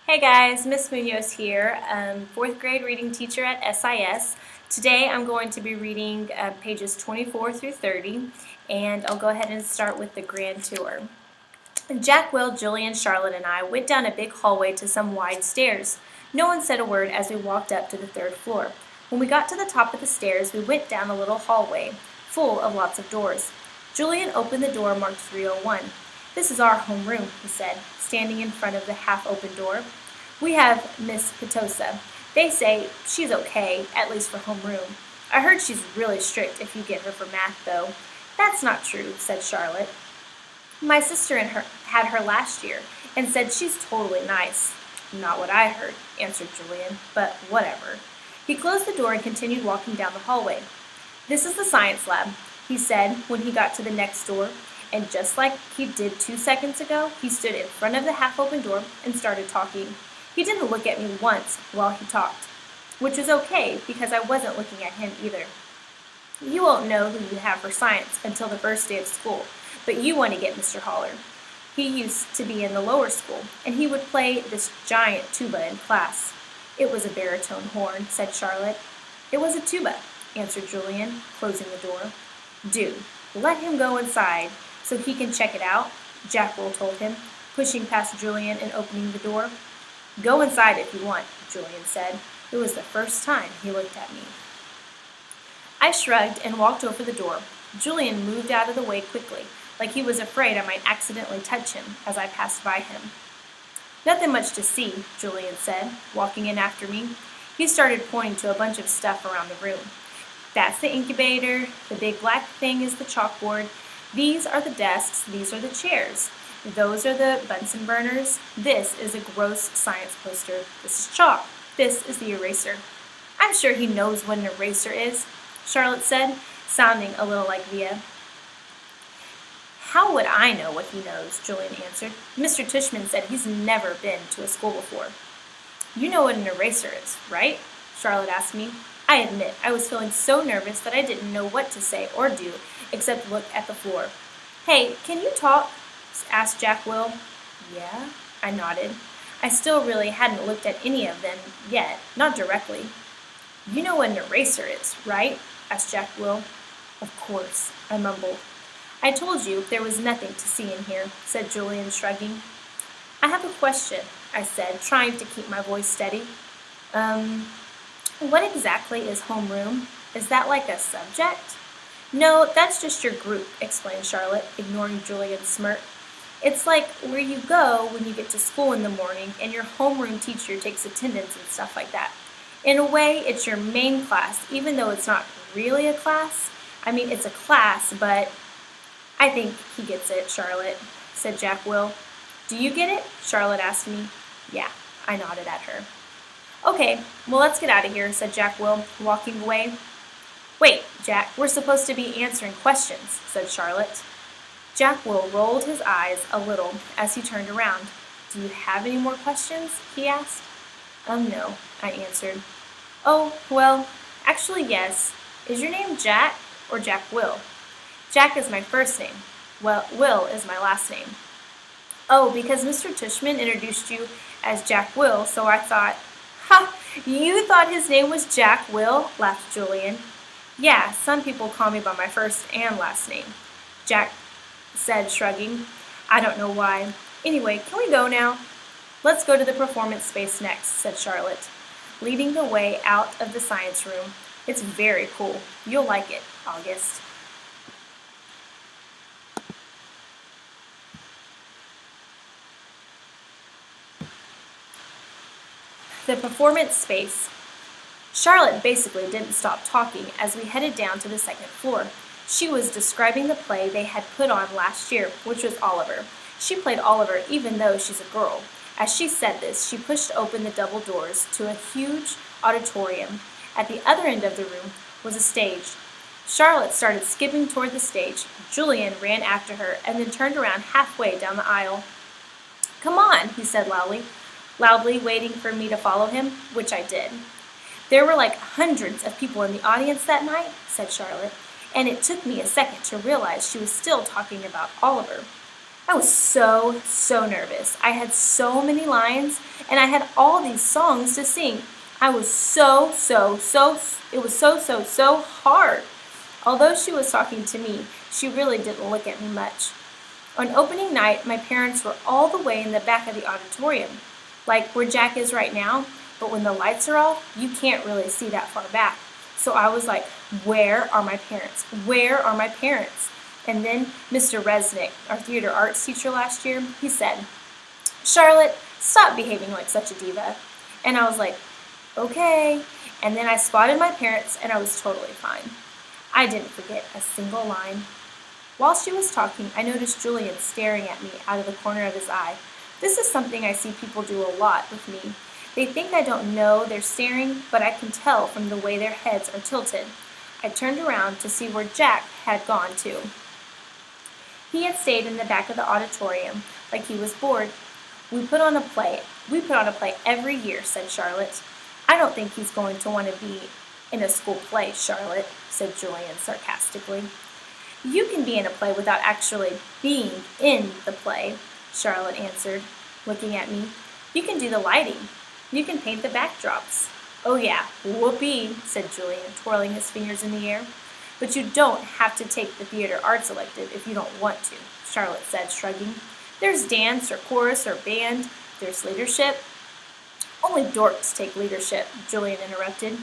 Hey guys, Miss Munoz here, fourth grade reading teacher at SIS. Today I'm going to be reading pages 24 through 30, and I'll go ahead and start with the grand tour. Jack, Will, Julian, Charlotte, and I went down a big hallway to some wide stairs. No one said a word as we walked up to the third floor. When we got to the top of the stairs, we went down a little hallway, full of lots of doors. Julian opened the door marked 301. "This is our homeroom," he said, standing in front of the half-open door. "We have Miss Petosa. They say she's okay, at least for homeroom. I heard she's really strict if you get her for math, though." "That's not true," said Charlotte. "My sister had her last year and said she's totally nice." "Not what I heard," answered Julian, "but whatever." He closed the door and continued walking down the hallway. "This is the science lab," he said when he got to the next door, and just like he did 2 seconds ago, he stood in front of the half-open door and started talking. He didn't look at me once while he talked, which was okay because I wasn't looking at him either. "You won't know who you have for science until the first day of school, but you want to get Mr. Holler. He used to be in the lower school, and he would play this giant tuba in class." "It was a baritone horn," said Charlotte. "It was a tuba," answered Julian, closing the door. "Do let him go inside so he can check it out," Jack Will told him, pushing past Julian and opening the door. "Go inside if you want," Julian said. It was the first time he looked at me. I shrugged and walked over the door. Julian moved out of the way quickly, like he was afraid I might accidentally touch him as I passed by him. "Nothing much to see," Julian said, walking in after me. He started pointing to a bunch of stuff around the room. "That's the incubator. The big black thing is the chalkboard. These are the desks. These are the chairs. Those are the Bunsen burners. This is a gross science poster. This is chalk. This is the eraser." "I'm sure he knows what an eraser is," Charlotte said, sounding a little like Via. "How would I know what he knows?" Julian answered. "Mr. Tushman said he's never been to a school before." "You know what an eraser is, right?" Charlotte asked me. I admit I was feeling so nervous that I didn't know what to say or do except look at the floor. "Hey, can you talk?" asked Jack Will. "Yeah," I nodded. I still really hadn't looked at any of them yet, not directly. "You know what an eraser is, right?" asked Jack Will. "Of course," I mumbled. "I told you there was nothing to see in here," said Julian, shrugging. "I have a question," I said, trying to keep my voice steady. What exactly is homeroom? Is that like a subject?" "No, that's just your group," explained Charlotte, ignoring Julian's smirk. "It's like where you go when you get to school in the morning and your homeroom teacher takes attendance and stuff like that. In a way, it's your main class, even though it's not really a class. I mean, it's a class, but—" "I think he gets it, Charlotte," said Jack Will. "Do you get it?" Charlotte asked me. "Yeah," I nodded at her. "Okay, well, let's get out of here," said Jack Will, walking away. "Wait, Jack, we're supposed to be answering questions," said Charlotte. Jack Will rolled his eyes a little as he turned around. "Do you have any more questions?" he asked. No," I answered. "Oh, well, actually, yes. Is your name Jack or Jack Will?" "Jack is my first name. Well, Will is my last name." "Oh, because Mr. Tushman introduced you as Jack Will, so I thought—" "Ha! You thought his name was Jack Will?" laughed Julian. "Yeah, some people call me by my first and last name," Jack said, shrugging. "I don't know why. Anyway, can we go now?" "Let's go to the performance space next," said Charlotte, leading the way out of the science room. "It's very cool. You'll like it, August." The performance space. Charlotte basically didn't stop talking as we headed down to the second floor. She was describing the play they had put on last year, which was Oliver. She played Oliver even though she's a girl. As she said this, she pushed open the double doors to a huge auditorium. At the other end of the room was a stage. Charlotte started skipping toward the stage. Julian ran after her and then turned around halfway down the aisle. "Come on," he said loudly waiting for me to follow him, which I did. "There were like hundreds of people in the audience that night," said Charlotte, and it took me a second to realize she was still talking about Oliver. I was so nervous. I had so many lines, and I had all these songs to sing. I was it was so hard. Although she was talking to me, she really didn't look at me much. On opening night, my parents were all the way in the back of the auditorium, like where Jack is right now, but when the lights are off, you can't really see that far back. So I was like, where are my parents? Where are my parents? And then Mr. Resnick, our theater arts teacher last year, he said, Charlotte, stop behaving like such a diva. And I was like, okay. And then I spotted my parents and I was totally fine. I didn't forget a single line. While she was talking, I noticed Julian staring at me out of the corner of his eye. This is something I see people do a lot with me. They think I don't know they're staring, but I can tell from the way their heads are tilted. I turned around to see where Jack had gone to. He had stayed in the back of the auditorium, like he was bored. We put on a play every year, said Charlotte. I don't think he's going to want to be in a school play, Charlotte, said Julian sarcastically. You can be in a play without actually being in the play, Charlotte answered, looking at me. You can do the lighting. You can paint the backdrops. Oh yeah, whoopee, said Julian, twirling his fingers in the air. But you don't have to take the theater arts elective if you don't want to, Charlotte said, shrugging. There's dance or chorus or band. There's leadership. Only dorks take leadership, Julian interrupted.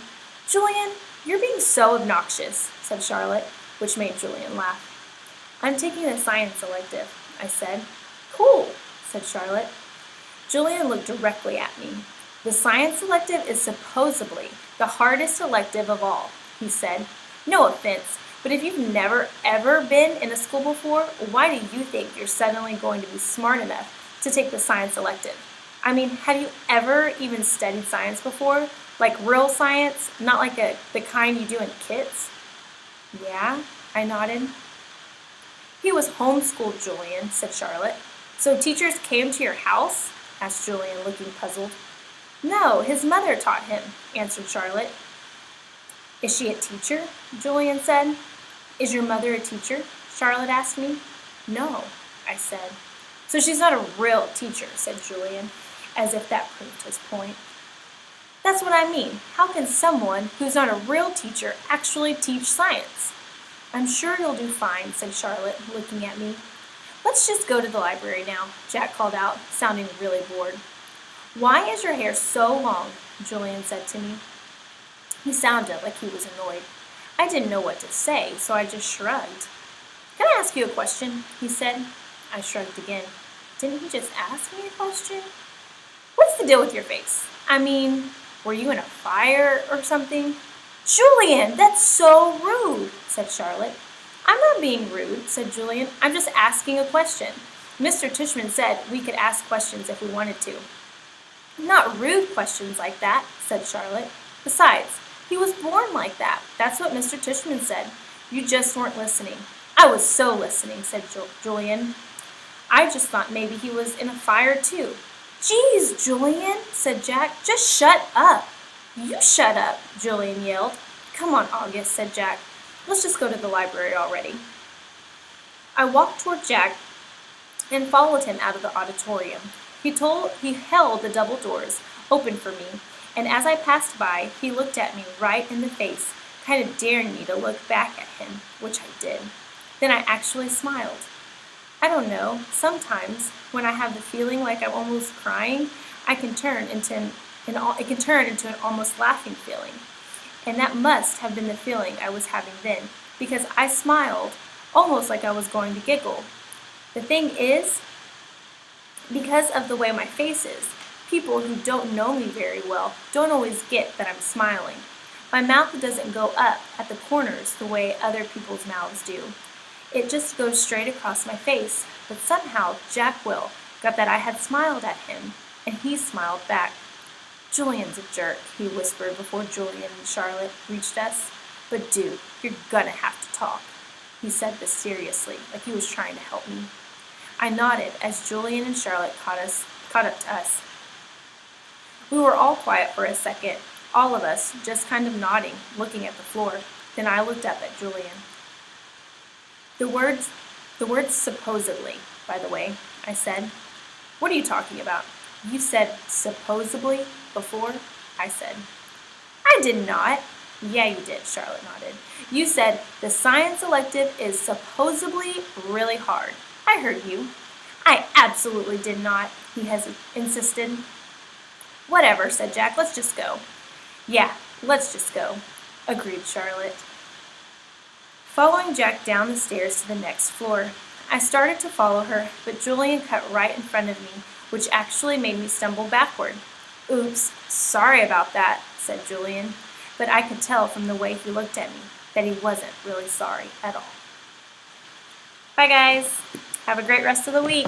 Julian, you're being so obnoxious, said Charlotte, which made Julian laugh. I'm taking the science elective, I said. Cool, said Charlotte. Julian looked directly at me. The science elective is supposedly the hardest elective of all, he said. No offense, but if you've never ever been in a school before, why do you think you're suddenly going to be smart enough to take the science elective? I mean, have you ever even studied science before? Like real science, not like the kind you do in kits? Yeah, I nodded. He was homeschooled, Julian, said Charlotte. So teachers came to your house? Asked Julian, looking puzzled. No, his mother taught him, answered Charlotte. Is she a teacher? Julian said. Is your mother a teacher? Charlotte asked me. No, I said. So she's not a real teacher, said Julian, as if that proved his point. That's what I mean. How can someone who's not a real teacher actually teach science? I'm sure you'll do fine, said Charlotte, looking at me. Let's just go to the library now, Jack called out, sounding really bored. Why is your hair so long? Julian said to me. He sounded like he was annoyed. I didn't know what to say, so I just shrugged. Can I ask you a question? He said. I shrugged again. Didn't he just ask me a question? What's the deal with your face? I mean, were you in a fire or something? Julian, that's so rude, said Charlotte. I'm not being rude, said Julian. I'm just asking a question. Mr. Tishman said we could ask questions if we wanted to. Not rude questions like that, said Charlotte. Besides, he was born like that. That's what Mr. Tishman said. You just weren't listening. I was so listening, said Julian. I just thought maybe he was in a fire too. Geez, Julian, said Jack. Just shut up. You shut up, Julian yelled. Come on, August, said Jack. Let's just go to the library already. I walked toward Jack and followed him out of the auditorium. He held the double doors open for me, and as I passed by, he looked at me right in the face, kind of daring me to look back at him, which I did. Then I actually smiled. I don't know, sometimes when I have the feeling like I'm almost crying, it can turn into an almost laughing feeling. And that must have been the feeling I was having then, because I smiled almost like I was going to giggle. The thing is, because of the way my face is, people who don't know me very well don't always get that I'm smiling. My mouth doesn't go up at the corners the way other people's mouths do. It just goes straight across my face, but somehow Jack Will got that I had smiled at him, and he smiled back. Julian's a jerk, he whispered before Julian and Charlotte reached us. But dude, you're gonna have to talk. He said this seriously, like he was trying to help me. I nodded as Julian and Charlotte caught up to us. We were all quiet for a second, all of us just kind of nodding, looking at the floor. Then I looked up at Julian. The words supposedly by the way, I said. What are you talking about? You said supposedly before, I said. I did not. Yeah, you did, Charlotte nodded. You said the science elective is supposedly really hard. I heard you. I absolutely did not, he insisted. Whatever, said Jack, let's just go. Yeah, let's just go, agreed Charlotte. Following Jack down the stairs to the next floor, I started to follow her, but Julian cut right in front of me, which actually made me stumble backward. Oops, sorry about that, said Julian, but I could tell from the way he looked at me that he wasn't really sorry at all. Bye guys, have a great rest of the week.